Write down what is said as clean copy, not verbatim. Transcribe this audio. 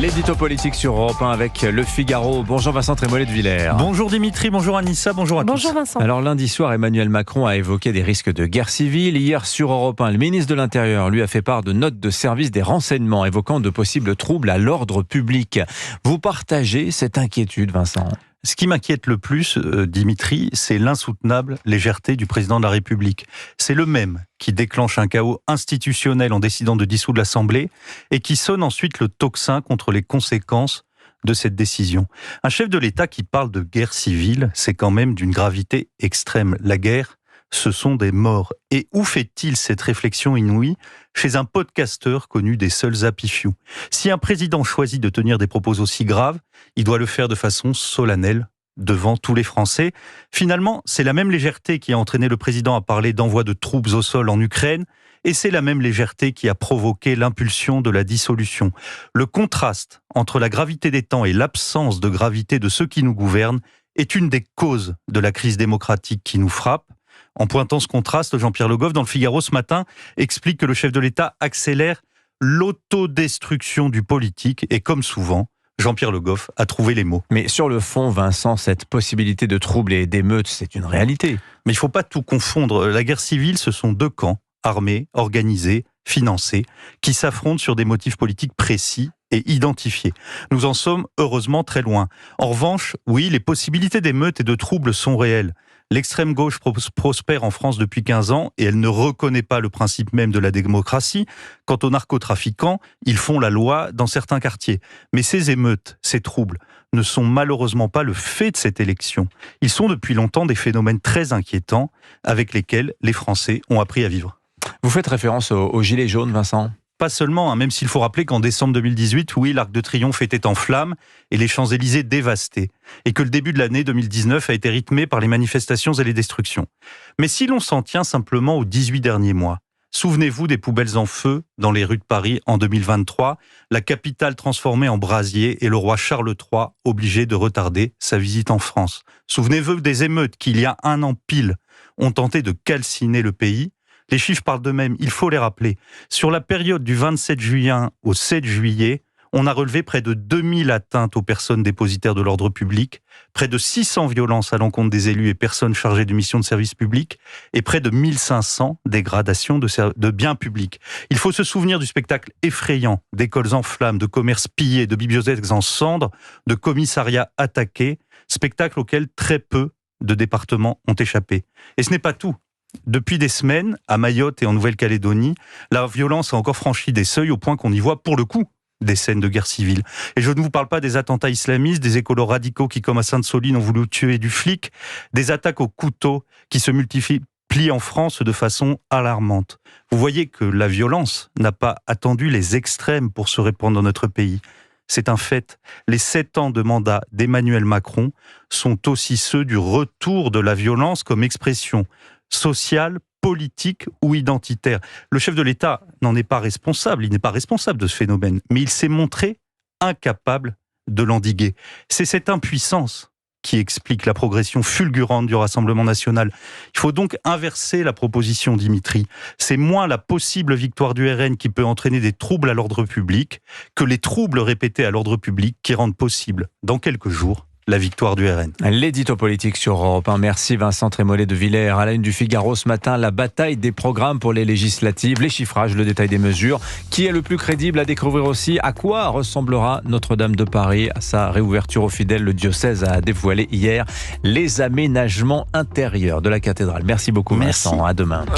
L'édito politique sur Europe 1 avec Le Figaro. Bonjour Vincent Trémollet de Villers. Bonjour Dimitri, bonjour Anissa, bonjour à tous. Bonjour Vincent. Alors lundi soir, Emmanuel Macron a évoqué des risques de guerre civile. Hier sur Europe 1, le ministre de l'Intérieur lui a fait part de notes de service des renseignements évoquant de possibles troubles à l'ordre public. Vous partagez cette inquiétude, Vincent ? Ce qui m'inquiète le plus, Dimitri, c'est l'insoutenable légèreté du président de la République. C'est le même qui déclenche un chaos institutionnel en décidant de dissoudre l'Assemblée et qui sonne ensuite le tocsin contre les conséquences de cette décision. Un chef de l'État qui parle de guerre civile, c'est quand même d'une gravité extrême. La guerre, ce sont des morts. Et où fait-il cette réflexion inouïe ? Chez un podcasteur connu des seuls Happy Few. Si un président choisit de tenir des propos aussi graves, il doit le faire de façon solennelle devant tous les Français. Finalement, c'est la même légèreté qui a entraîné le président à parler d'envoi de troupes au sol en Ukraine, et c'est la même légèreté qui a provoqué l'impulsion de la dissolution. Le contraste entre la gravité des temps et l'absence de gravité de ceux qui nous gouvernent est une des causes de la crise démocratique qui nous frappe. En pointant ce contraste, Jean-Pierre Le Goff, dans le Figaro ce matin, explique que le chef de l'État accélère l'autodestruction du politique. Et comme souvent, Jean-Pierre Le Goff a trouvé les mots. Mais sur le fond, Vincent, cette possibilité de troubles et d'émeutes, c'est une réalité. Mais il ne faut pas tout confondre. La guerre civile, ce sont deux camps, armés, organisés, financés, qui s'affrontent sur des motifs politiques précis et identifiés. Nous en sommes heureusement très loin. En revanche, oui, les possibilités d'émeutes et de troubles sont réelles. L'extrême gauche prospère en France depuis 15 ans et elle ne reconnaît pas le principe même de la démocratie. Quant aux narcotrafiquants, ils font la loi dans certains quartiers. Mais ces émeutes, ces troubles, ne sont malheureusement pas le fait de cette élection. Ils sont depuis longtemps des phénomènes très inquiétants avec lesquels les Français ont appris à vivre. Vous faites référence aux gilets jaunes, Vincent ? Pas seulement, même s'il faut rappeler qu'en décembre 2018, oui, l'Arc de Triomphe était en flammes et les Champs-Élysées dévastés, et que le début de l'année 2019 a été rythmé par les manifestations et les destructions. Mais si l'on s'en tient simplement aux 18 derniers mois, souvenez-vous des poubelles en feu dans les rues de Paris en 2023, la capitale transformée en brasier et le roi Charles III obligé de retarder sa visite en France. Souvenez-vous des émeutes qui, il y a un an pile, ont tenté de calciner le pays. Les chiffres parlent d'eux-mêmes, il faut les rappeler. Sur la période du 27 juin au 7 juillet, on a relevé près de 2000 atteintes aux personnes dépositaires de l'ordre public, près de 600 violences à l'encontre des élus et personnes chargées de missions de service public, et près de 1500 dégradations de biens publics. Il faut se souvenir du spectacle effrayant d'écoles en flammes, de commerces pillés, de bibliothèques en cendres, de commissariats attaqués, spectacle auquel très peu de départements ont échappé. Et ce n'est pas tout. Depuis des semaines, à Mayotte et en Nouvelle-Calédonie, la violence a encore franchi des seuils au point qu'on y voit, pour le coup, des scènes de guerre civile. Et je ne vous parle pas des attentats islamistes, des écolos radicaux qui, comme à Sainte-Soline, ont voulu tuer du flic, des attaques au couteau qui se multiplient en France de façon alarmante. Vous voyez que la violence n'a pas attendu les extrêmes pour se répandre dans notre pays. C'est un fait. Les 7 ans de mandat d'Emmanuel Macron sont aussi ceux du retour de la violence comme expression sociale, politique ou identitaire. Le chef de l'État n'en est pas responsable, il n'est pas responsable de ce phénomène, mais il s'est montré incapable de l'endiguer. C'est cette impuissance qui explique la progression fulgurante du Rassemblement national. Il faut donc inverser la proposition, Dimitri. C'est moins la possible victoire du RN qui peut entraîner des troubles à l'ordre public que les troubles répétés à l'ordre public qui rendent possible, dans quelques jours, la victoire du RN. L'édito politique sur Europe 1. Merci Vincent Trémollet de Villers. À la une du Figaro ce matin, la bataille des programmes pour les législatives, les chiffrages, le détail des mesures. Qui est le plus crédible à découvrir aussi? À quoi ressemblera Notre-Dame de Paris à sa réouverture aux fidèles? Le diocèse a dévoilé hier les aménagements intérieurs de la cathédrale. Merci beaucoup Vincent. À demain.